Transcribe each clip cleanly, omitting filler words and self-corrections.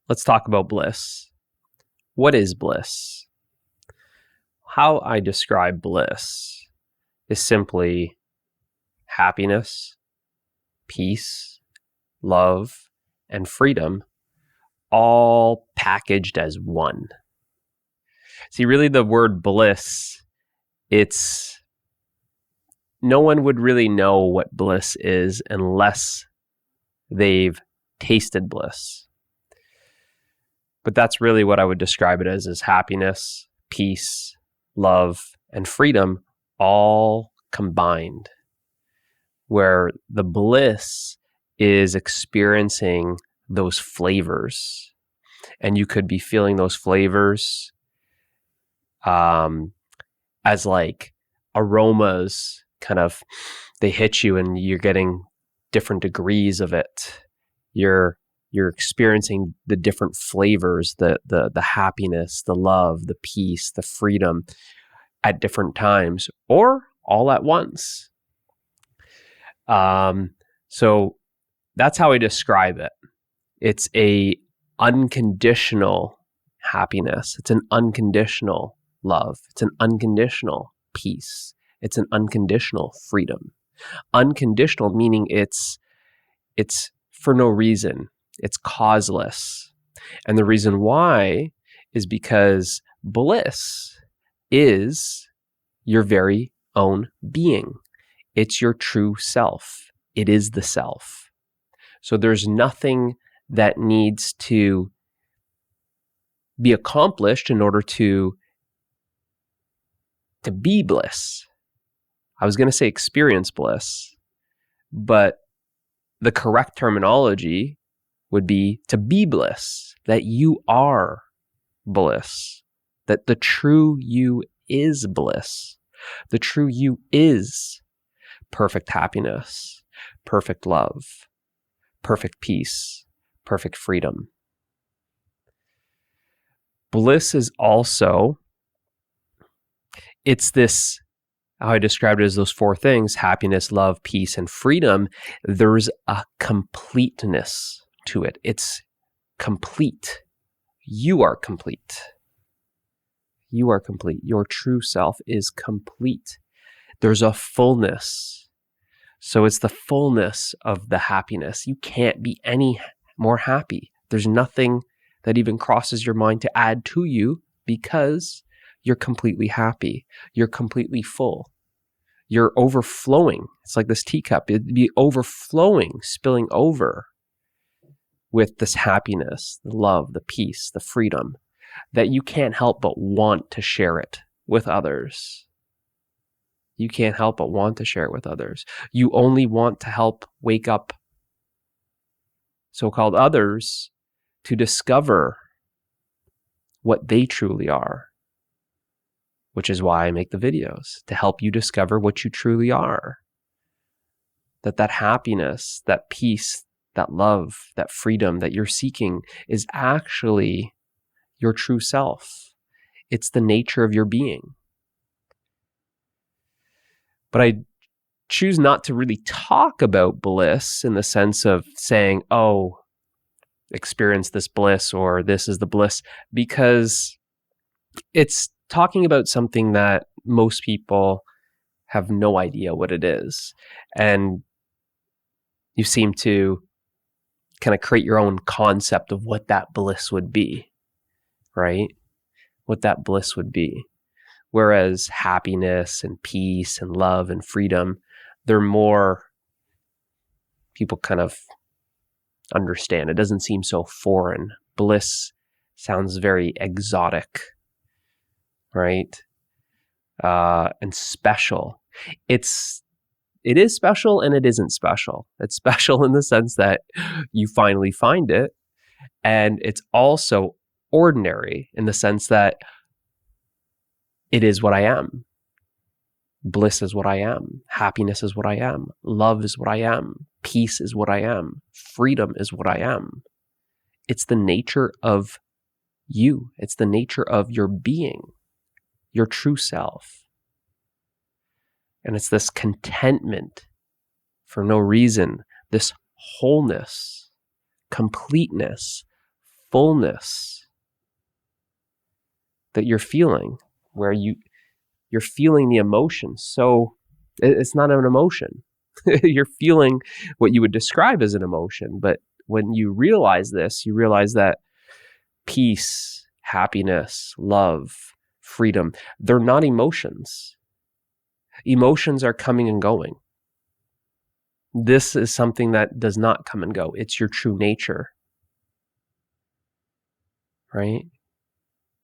let's talk about bliss. What is bliss? How I describe bliss is simply happiness, peace, love, and freedom, all packaged as one. See, really the word bliss, no one would really know what bliss is unless they've tasted bliss. But that's really what I would describe it as, is happiness, peace, love, and freedom all combined, where the bliss is experiencing those flavors. And you could be feeling those flavors as like aromas, kind of, they hit you and you're getting different degrees of it. You're experiencing the different flavors, the happiness, the love, the peace, the freedom at different times, or all at once. So that's how I describe it. It's a unconditional happiness. It's an unconditional love. It's an unconditional peace. It's an unconditional freedom. Unconditional meaning it's for no reason. It's causeless. And the reason why is because bliss is your very own being. It's your true self. It is the self. So there's nothing that needs to be accomplished in order to be bliss. I was going to say experience bliss, but the correct terminology would be to be bliss, that you are bliss, that the true you is bliss. The true you is perfect happiness, perfect love, perfect peace, perfect freedom. Bliss is also, it's this, how I described it as those four things: happiness, love, peace, and freedom. There's a completeness to it. It's complete. You are complete. You are complete. Your true self is complete. There's a fullness. So it's the fullness of the happiness. You can't be any more happy. There's nothing that even crosses your mind to add to you, because you're completely happy. You're completely full. You're overflowing. It's like this teacup. It'd be overflowing, spilling over with this happiness, the love, the peace, the freedom, that you can't help but want to share it with others. You can't help but want to share it with others. You only want to help wake up so-called others to discover what they truly are, which is why I make the videos, to help you discover what you truly are. That happiness, that peace, that love, that freedom that you're seeking is actually your true self. It's the nature of your being. But I choose not to really talk about bliss in the sense of saying, oh, experience this bliss, or this is the bliss, because it's talking about something that most people have no idea what it is. And you seem to kind of create your own concept of what that bliss would be, right? What that bliss would be. Whereas happiness and peace and love and freedom, they're more, people kind of understand. It doesn't seem so foreign. Bliss sounds very exotic, right? And special. It is special and it isn't special. It's special in the sense that you finally find it. And it's also ordinary in the sense that it is what I am. Bliss is what I am. Happiness is what I am. Love is what I am. Peace is what I am. Freedom is what I am. It's the nature of you. It's the nature of your being, your true self. And it's this contentment for no reason, this wholeness, completeness, fullness that you're feeling, where you're feeling the emotion. So it's not an emotion. You're feeling what you would describe as an emotion. But when you realize this, you realize that peace, happiness, love, freedom, they're not emotions. Emotions are coming and going. This is something that does not come and go. It's your true nature, right?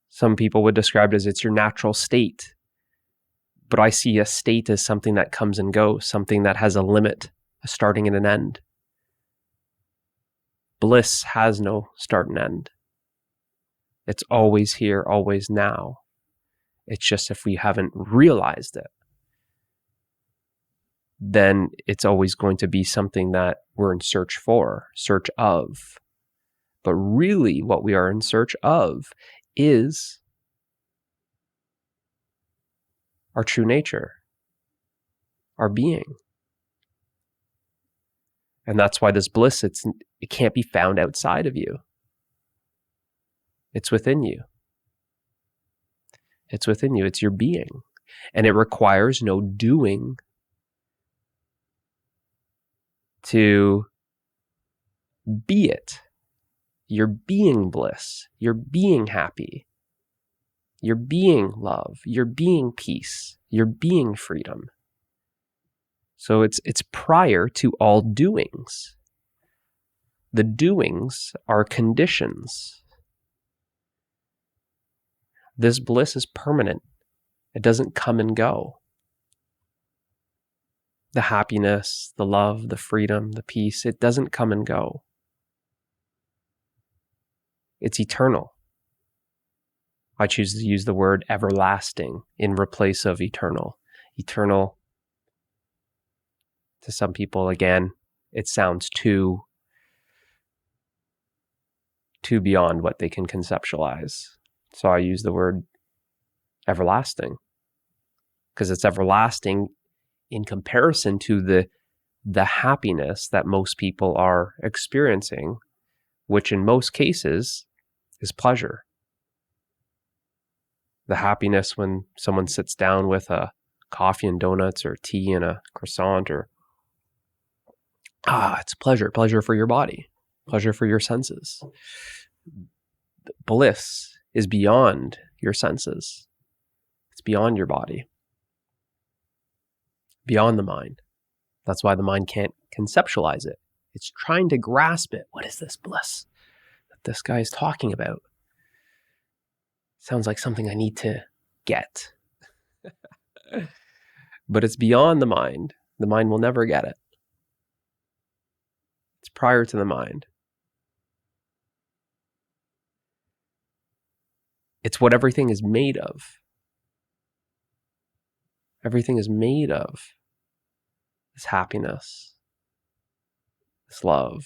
Some people would describe it as it's your natural state. But I see a state as something that comes and goes, something that has a limit, a starting and an end. Bliss has no start and end. It's always here, always now. It's just if we haven't realized it, then it's always going to be something that we're in search of. But really what we are in search of is our true nature, our being. And that's why this bliss, it can't be found outside of you. It's within you. It's within you. It's your being. And it requires no doing to be it. You're being bliss. You're being happy. You're being love. You're being peace. You're being freedom. So it's prior to all doings. The doings are conditions. This bliss is permanent. It doesn't come and go. The happiness, the love, the freedom, the peace, it doesn't come and go. It's eternal. I choose to use the word everlasting in replace of eternal. Eternal, to some people, again, it sounds too beyond what they can conceptualize. So I use the word everlasting because it's everlasting in comparison to the happiness that most people are experiencing, which in most cases is pleasure. The happiness when someone sits down with a coffee and donuts or tea and a croissant, or it's pleasure for your body, pleasure for your senses. Bliss is beyond your senses. It's beyond your body, beyond the mind. That's why the mind can't conceptualize it. It's trying to grasp it. What is this bliss that this guy is talking about? Sounds like something I need to get. But it's beyond the mind. The mind will never get it. It's prior to the mind. It's what everything is made of. Everything is made of this happiness, this love,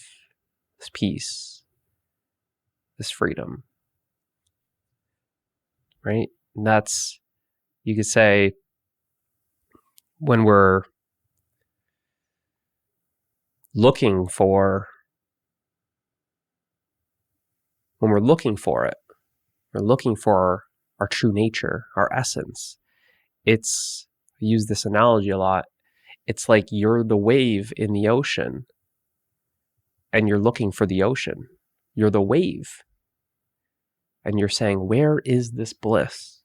this peace, this freedom, right? And that's, you could say, when we're looking for it, we're looking for our true nature, our essence. It's, I use this analogy a lot. It's like you're the wave in the ocean and you're looking for the ocean. You're the wave. And you're saying, where is this bliss?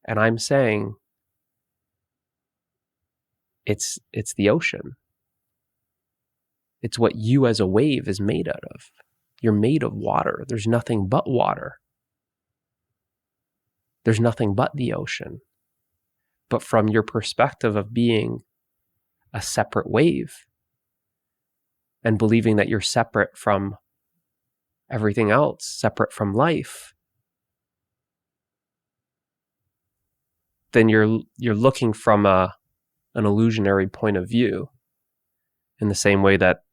And I'm saying, it's the ocean. It's what you as a wave is made out of. You're made of water. There's nothing but water. There's nothing but the ocean. But from your perspective of being a separate wave and believing that you're separate from everything else, separate from life, then you're looking from an illusionary point of view, in the same way that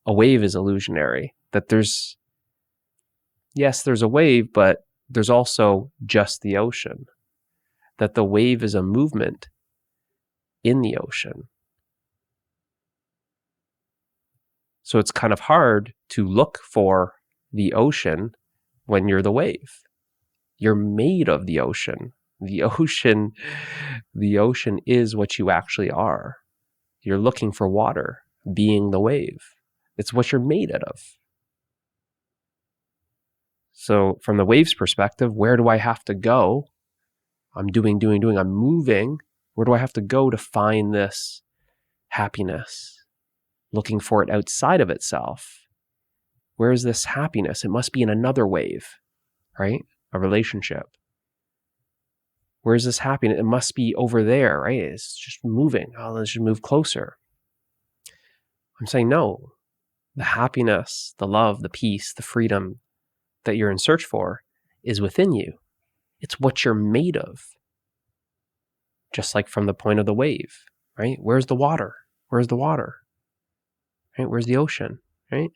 a wave is illusionary. That there's a wave, but there's also just the ocean. That the wave is a movement in the ocean. So it's kind of hard to look for the ocean when you're the wave. You're made of the ocean. The ocean is what you actually are. You're looking for water, being the wave. It's what you're made out of. So from the wave's perspective, where do I have to go? I'm doing. I'm moving. Where do I have to go to find this happiness? Looking for it outside of itself. Where is this happiness? It must be in another wave, right? A relationship. Where's this happiness? It must be over there, right? It's just moving. Oh, let's just move closer. I'm saying no. The happiness, the love, the peace, the freedom that you're in search for is within you. It's what you're made of. Just like from the point of the wave, right? Where's the water? Where's the water? Right? Where's the ocean, right?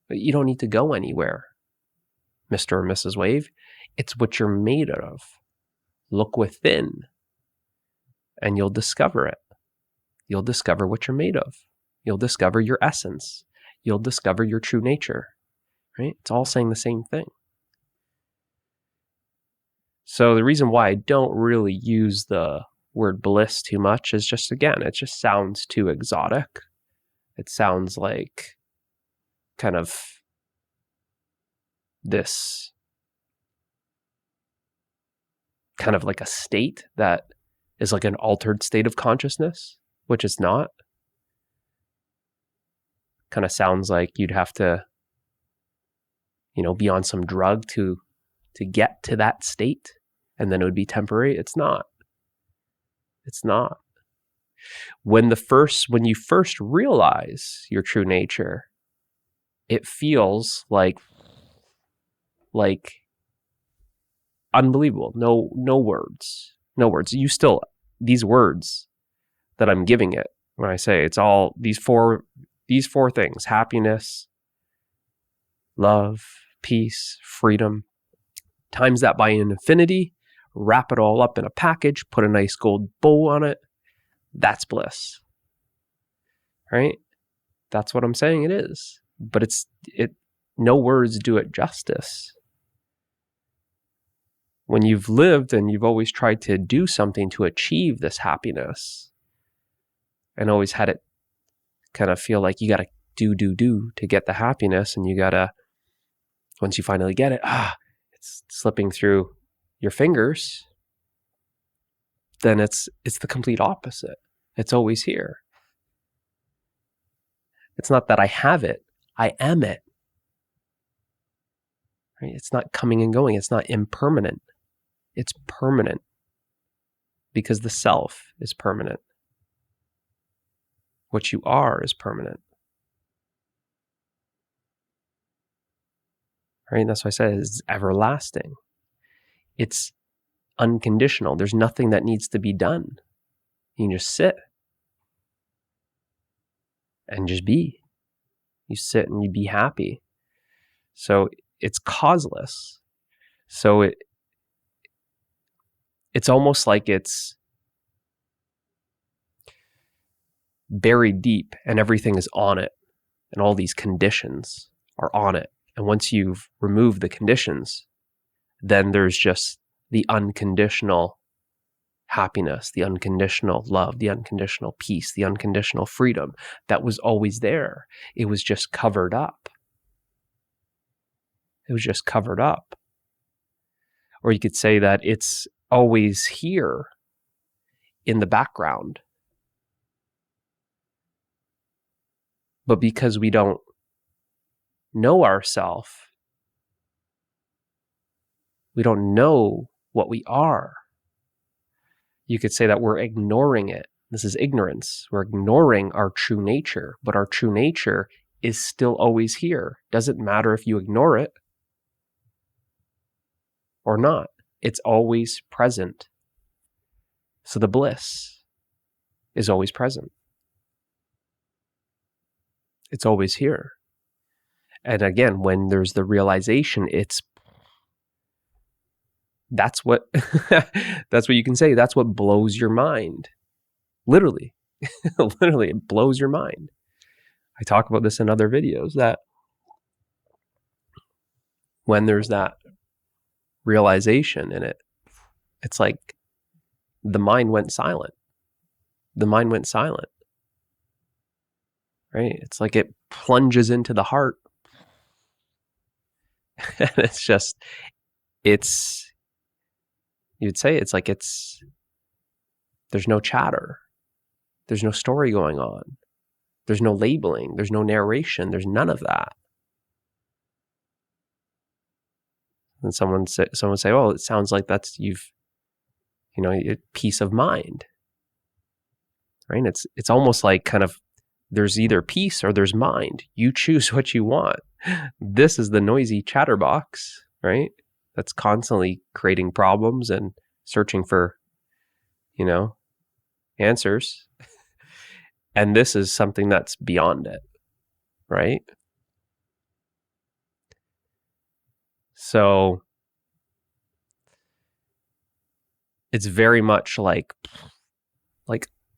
But you don't need to go anywhere, Mr. or Mrs. Wave. It's what you're made of. Look within and you'll discover it. You'll discover what you're made of. You'll discover your essence. You'll discover your true nature, right? It's all saying the same thing. So the reason why I don't really use the word bliss too much is just, again, it just sounds too exotic. It sounds like kind of this kind of like a state that is like an altered state of consciousness, which it's not. Kind of sounds like you'd have to, be on some drug to get to that state, and then it would be temporary. It's not. It's not. When you first realize your true nature, it feels like unbelievable. No words. No words. These words that I'm giving it, when I say it's all these four things: happiness, love, peace, freedom. Times that by an infinity, wrap it all up in a package, put a nice gold bow on it. That's bliss. Right? That's what I'm saying it is. But no words do it justice. When you've lived and you've always tried to do something to achieve this happiness, and always had it kind of feel like you got to do to get the happiness, and you got to, once you finally get it, it's slipping through your fingers, then it's the complete opposite. It's always here. It's not that I have it, I am it. Right? It's not coming and going. It's not impermanent. It's permanent, because the self is permanent. What you are is permanent. Right? And that's why I said it's everlasting. It's unconditional. There's nothing that needs to be done. You can just sit and just be. You sit and you be happy. So it's causeless. So it's almost like it's buried deep and everything is on it, and all these conditions are on it. And once you've removed the conditions, then there's just the unconditional happiness, the unconditional love, the unconditional peace, the unconditional freedom that was always there. It was just covered up. It was just covered up. Or you could say that it's always here in the background. But because we don't know ourselves, we don't know what we are. You could say that we're ignoring it. This is ignorance. We're ignoring our true nature, but our true nature is still always here. Doesn't matter if you ignore it or not. It's always present. So the bliss is always present. It's always here. And again, when there's the realization, that's what you can say. That's what blows your mind. Literally. Literally, it blows your mind. I talk about this in other videos, that when there's that realization in it, it's like the mind went silent. The mind went silent, right? It's like it plunges into the heart. And it's just, you'd say it's like there's no chatter. There's no story going on. There's no labeling. There's no narration. There's none of that. And someone say, "Oh, it sounds like that's peace of mind." Right? It's almost like kind of there's either peace or there's mind. You choose what you want. This is the noisy chatterbox, right? That's constantly creating problems and searching for, answers. And this is something that's beyond it, right? So it's very much like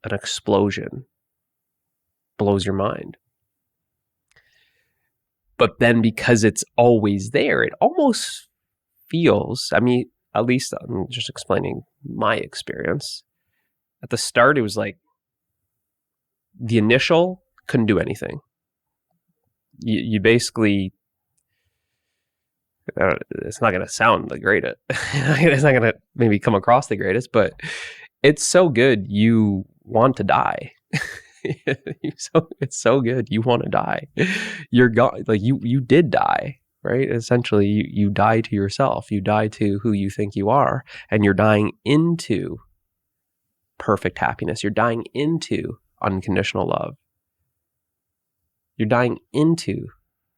an explosion blows your mind. But then because it's always there, it almost feels, at least I'm just explaining my experience. At the start, it was like the initial couldn't do anything. You basically, it's not going to sound the greatest. It's not going to maybe come across the greatest, but it's so good you want to die. It's so good you want to die. You're gone. Like you did die, right? Essentially, you die to yourself. You die to who you think you are, and you're dying into perfect happiness. You're dying into unconditional love. You're dying into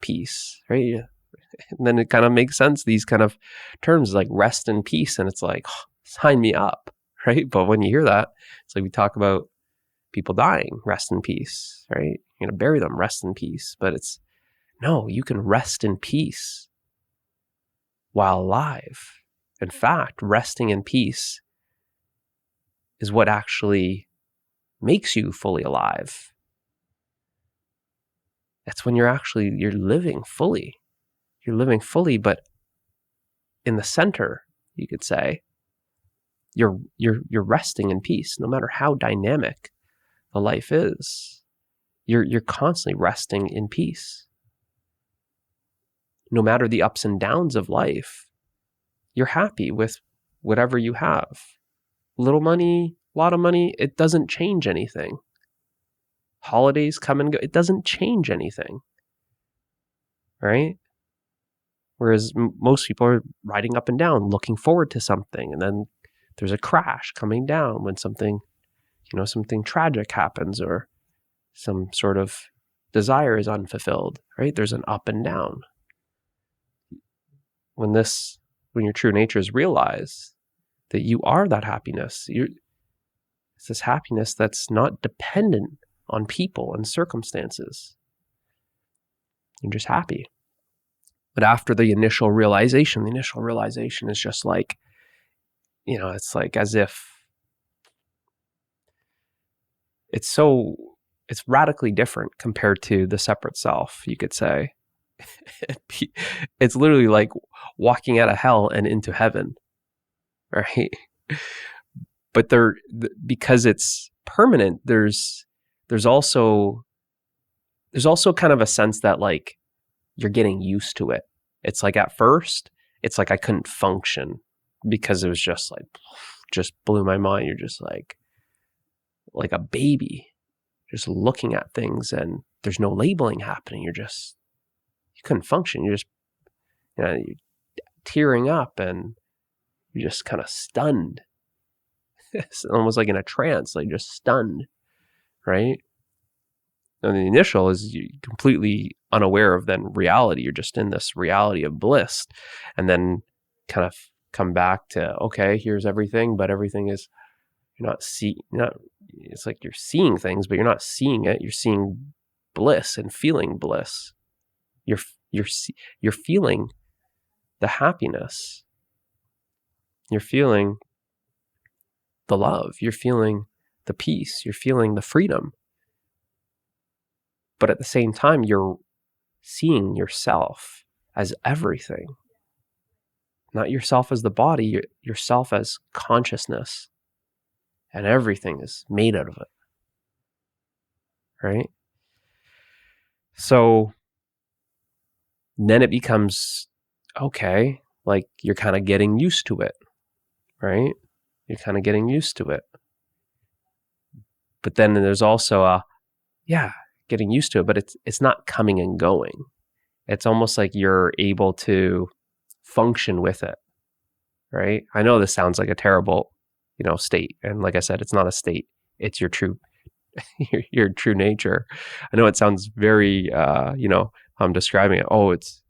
peace, right? And then it kind of makes sense, these kind of terms like rest and peace, and it's like, oh, sign me up, right? But when you hear that, it's like we talk about people dying, rest in peace, right? You're going to bury them, rest in peace. But it's, no, you can rest in peace while alive. In fact, resting in peace is what actually makes you fully alive. That's when you're living fully. You're living fully, but in the center, you could say, you're resting in peace, no matter how dynamic the life is. You're constantly resting in peace. No matter the ups and downs of life, you're happy with whatever you have. Little money, a lot of money, it doesn't change anything. Holidays come and go, it doesn't change anything, right? Whereas most people are riding up and down, looking forward to something, and then there's a crash coming down when something tragic happens or some sort of desire is unfulfilled, right? There's an up and down. When your true nature is realized that you are that happiness, it's this happiness that's not dependent on people and circumstances. You're just happy. But after the initial realization is just like, it's like as if it's radically different compared to the separate self, you could say. It's literally like walking out of hell and into heaven, right? But because it's permanent, there's also kind of a sense that like you're getting used to it. It's like at first, it's like I couldn't function because it was just blew my mind. You're just like a baby, just looking at things, and there's no labeling happening. You couldn't function. You're just, you're tearing up, and you're just kind of stunned. It's almost like in a trance, like just stunned, right? And the initial is you completely unaware of then reality. You're just in this reality of bliss, and then kind of come back to, okay, here's everything, but everything is, it's like you're seeing things, but you're not seeing it. You're seeing bliss and feeling bliss. You're feeling the happiness. You're feeling the love. You're feeling the peace. You're feeling the freedom. But at the same time, you're seeing yourself as everything. Not yourself as the body, yourself as consciousness. And everything is made out of it. Right? So then it becomes, okay, like you're kind of getting used to it. Right? You're kind of getting used to it. But then there's also getting used to it, but it's not coming and going. It's almost like you're able to function with it, right? I know this sounds like a terrible, state. And like I said, it's not a state. It's your true, your true nature. I know it sounds very, I'm describing it. Oh, it's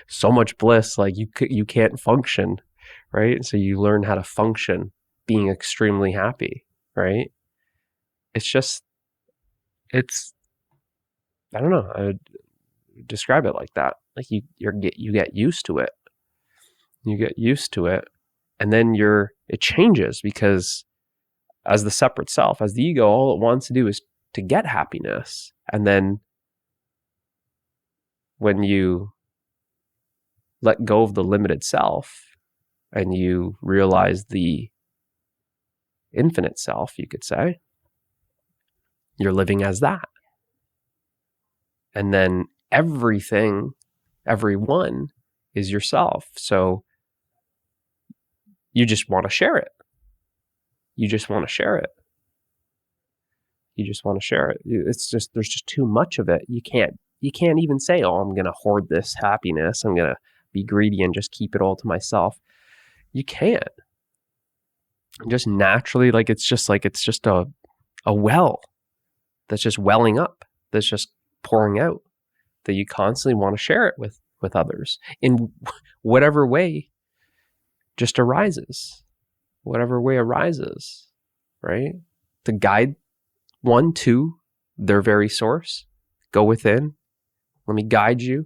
so much bliss. Like you can't function, right? So you learn how to function being extremely happy, right? I don't know. I would describe it like that. Like you get used to it. You get used to it, and then it changes, because as the separate self, as the ego, all it wants to do is to get happiness. And then when you let go of the limited self and you realize the infinite self, you could say, you're living as that. And then everyone is yourself. So you just want to share it. You just want to share it. It's just, there's just too much of it. You can't even say, oh, I'm going to hoard this happiness. I'm going to be greedy and just keep it all to myself. You can't. Just naturally, it's just a well that's just welling up, that's just pouring out, that you constantly want to share it with others in whatever way just arises. Whatever way arises, right? To guide one to their very source. Go within. Let me guide you.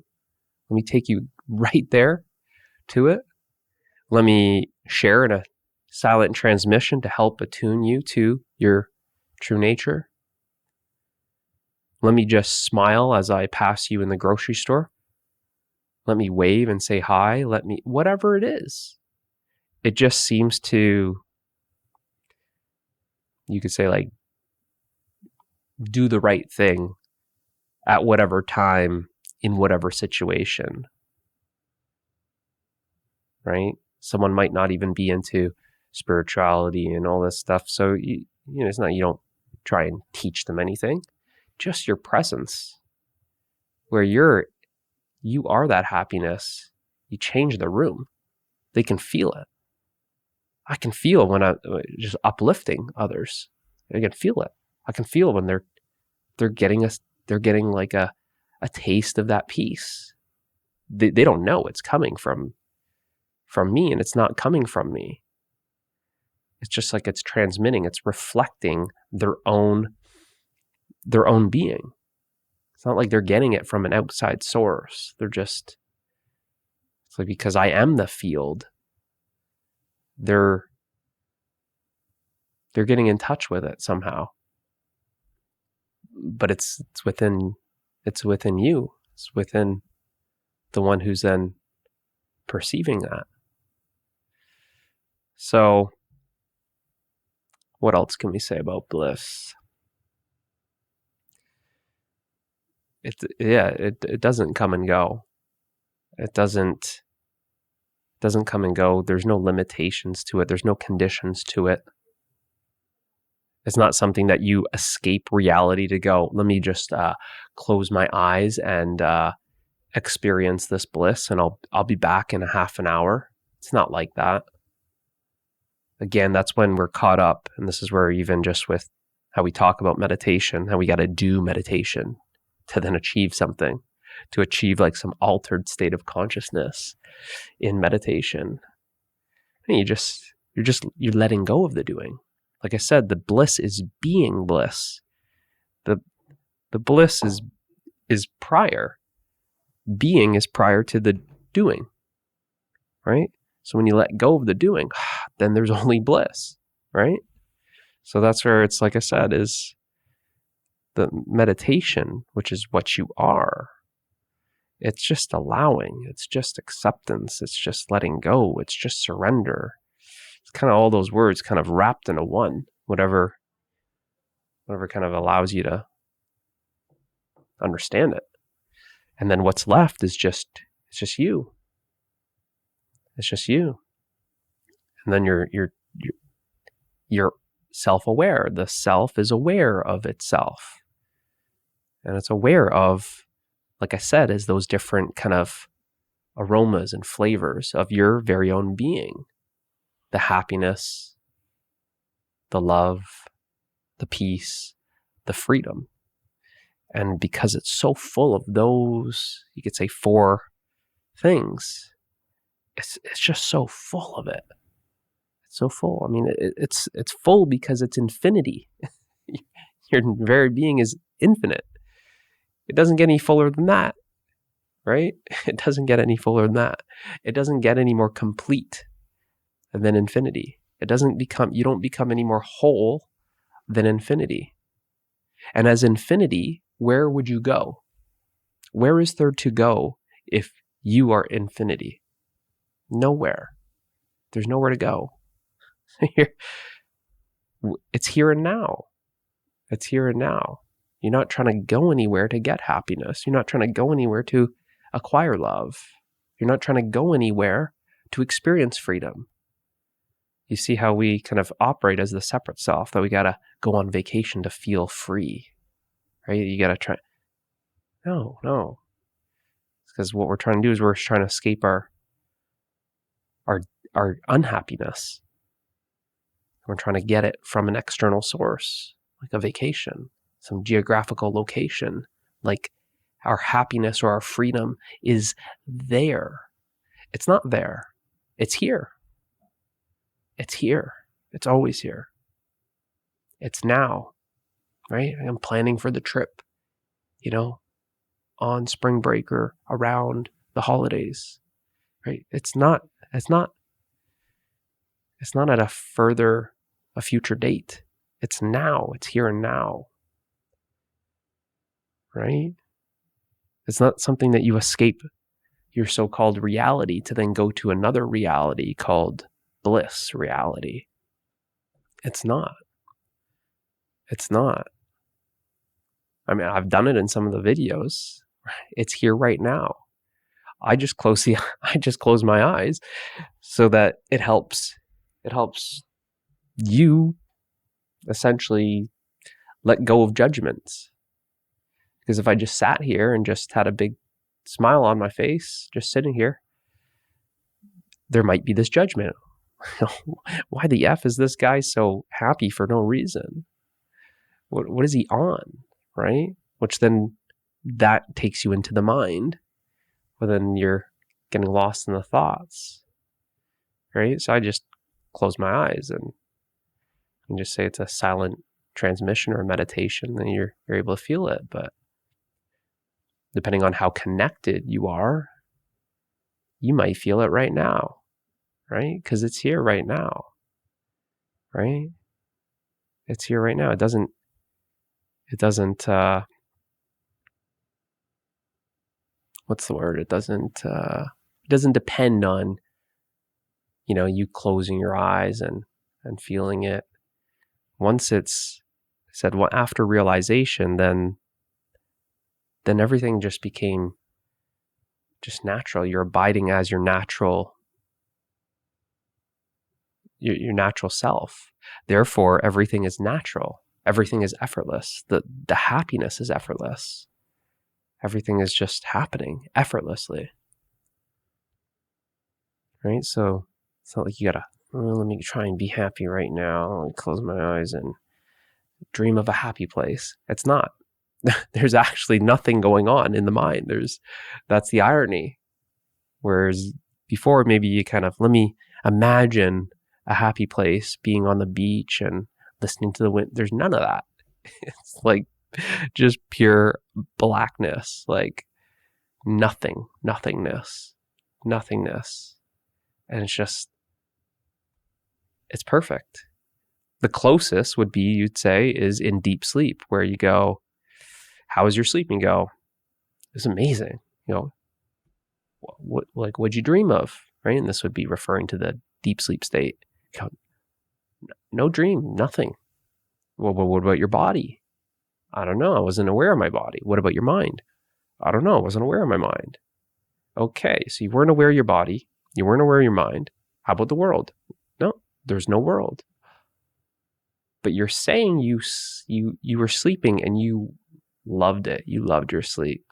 Let me take you right there to it. Let me share in a silent transmission to help attune you to your true nature. Let me just smile as I pass you in the grocery store. Let me wave and say hi. Whatever it is. It just seems to, you could say, do the right thing at whatever time, in whatever situation, right? Someone might not even be into spirituality and all this stuff. So, it's not, you don't try and teach them anything, just your presence, where you are that happiness. You change the room. They can feel it. I can feel when I'm just uplifting others. I can feel it. I can feel when they're getting like a taste of that peace. They don't know it's coming from me, and it's not coming from me. It's just like it's transmitting, it's reflecting their own being. It's not like they're getting it from an outside source. It's like, because I am the field, they're getting in touch with it somehow. But it's within you. It's within the one who's then perceiving that. So what else can we say about bliss? It doesn't come and go. It doesn't come and go. There's no limitations to it. There's no conditions to it. It's not something that you escape reality to go, let me just close my eyes and experience this bliss, and I'll be back in a half an hour. It's not like that. Again, that's when we're caught up. And this is where, even just with how we talk about meditation, how we got to do meditation to then achieve something, to achieve some altered state of consciousness in meditation. And you're letting go of the doing. Like I said, the bliss is being bliss. The bliss is prior. Being is prior to the doing, right? So when you let go of the doing, then there's only bliss, right? So that's where it's, like I said, is the meditation, which is what you are, It's just allowing. It's just acceptance. It's just letting go. It's just surrender. It's kind of all those words kind of wrapped into one, whatever kind of allows you to understand it. And then what's left is it's just you. It's just you. And then you're self-aware. The self is aware of itself. And it's aware of, like I said, is those different kind of aromas and flavors of your very own being. The happiness, the love, the peace, the freedom. And because it's so full of those, you could say 4 things, it's just so full of it. It's so full. I mean, it's full because it's infinity. Your very being is infinite. It doesn't get any fuller than that, right? It doesn't get any fuller than that. It doesn't get any more complete than infinity. You don't become any more whole than infinity. And as infinity, where would you go? Where is there to go if you are infinity? Nowhere. There's nowhere to go. It's here and now. It's here and now. You're not trying to go anywhere to get happiness. You're not trying to go anywhere to acquire love. You're not trying to go anywhere to experience freedom. You see how we kind of operate as the separate self, that we got to go on vacation to feel free, right? You got to try. No. It's because what we're trying to do is we're trying to escape our unhappiness. We're trying to get it from an external source, like a vacation, some geographical location, like our happiness or our freedom is there. It's not there. It's here. It's here. It's always here. It's now, right? I'm planning for the trip, on spring break or around the holidays, right? It's not at a future date. It's now. It's here and now, right? It's not something that you escape your so-called reality to then go to another reality called bliss reality. It's not. I mean, I've done it in some of the videos. It's here right now. I just close my eyes so that it helps you essentially let go of judgments. Because if I just sat here and just had a big smile on my face, just sitting here, there might be this judgment. Why the F is this guy so happy for no reason? What is he on, right? Which then that takes you into the mind, but then you're getting lost in the thoughts, right? So I just close my eyes and just say it's a silent transmission or meditation, then you're able to feel it. But depending on how connected you are, you might feel it right now, right? Because it's here right now, right? It's here right now. It doesn't what's the word? It doesn't depend on, you closing your eyes and feeling it. Once it's said, well, after realization, then everything just became just natural. You're abiding as your natural self. Therefore, everything is natural. Everything is effortless. The happiness is effortless. Everything is just happening effortlessly. Right? So it's not like you gotta, let me try and be happy right now. Let me close my eyes and dream of a happy place. It's not. There's actually nothing going on in the mind. That's the irony. Whereas before, maybe you kind of, let me imagine a happy place, being on the beach and listening to the wind. There's none of that. It's like just pure blackness, like nothingness. And it's perfect. The closest would be, you'd say, is in deep sleep, where you go, how is your sleep? And you go, it's amazing. what'd you dream of, right? And this would be referring to the deep sleep state. No dream, nothing. Well, what about your body? I don't know. I wasn't aware of my body. What about your mind? I don't know. I wasn't aware of my mind. Okay, so you weren't aware of your body. You weren't aware of your mind. How about the world? No, there's no world. But you're saying you were sleeping and you loved it. You loved your sleep.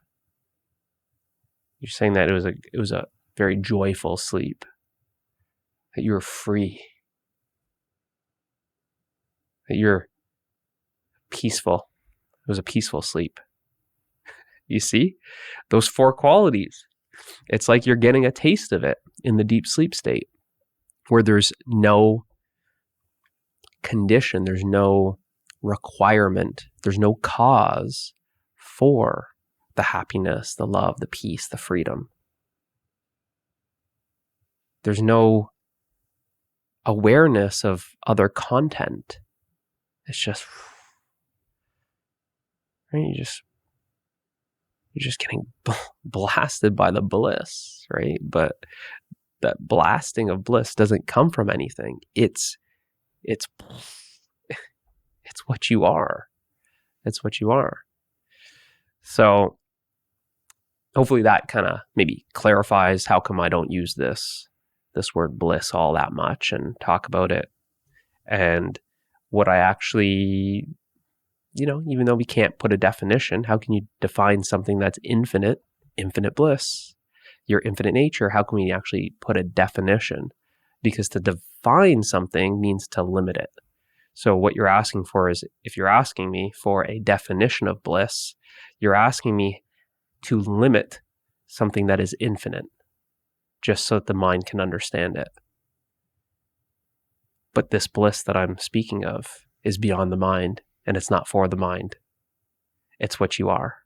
You're saying that it was a very joyful sleep. That you were free. That you're peaceful. It was a peaceful sleep. You see? Those 4 qualities. It's like you're getting a taste of it in the deep sleep state where there's no condition, there's no requirement, there's no cause for the happiness, the love, the peace, the freedom. There's no awareness of other content. It's just, right? You're just getting blasted by the bliss, right? But that blasting of bliss doesn't come from anything. It's what you are. It's what you are. So hopefully that kind of maybe clarifies how come I don't use this word bliss all that much and talk about it. And what I actually, even though we can't put a definition, how can you define something that's infinite bliss, your infinite nature? How can we actually put a definition? Because to define something means to limit it. So what you're asking for is, if you're asking me for a definition of bliss, you're asking me to limit something that is infinite, just so that the mind can understand it. But this bliss that I'm speaking of is beyond the mind, and it's not for the mind. It's what you are.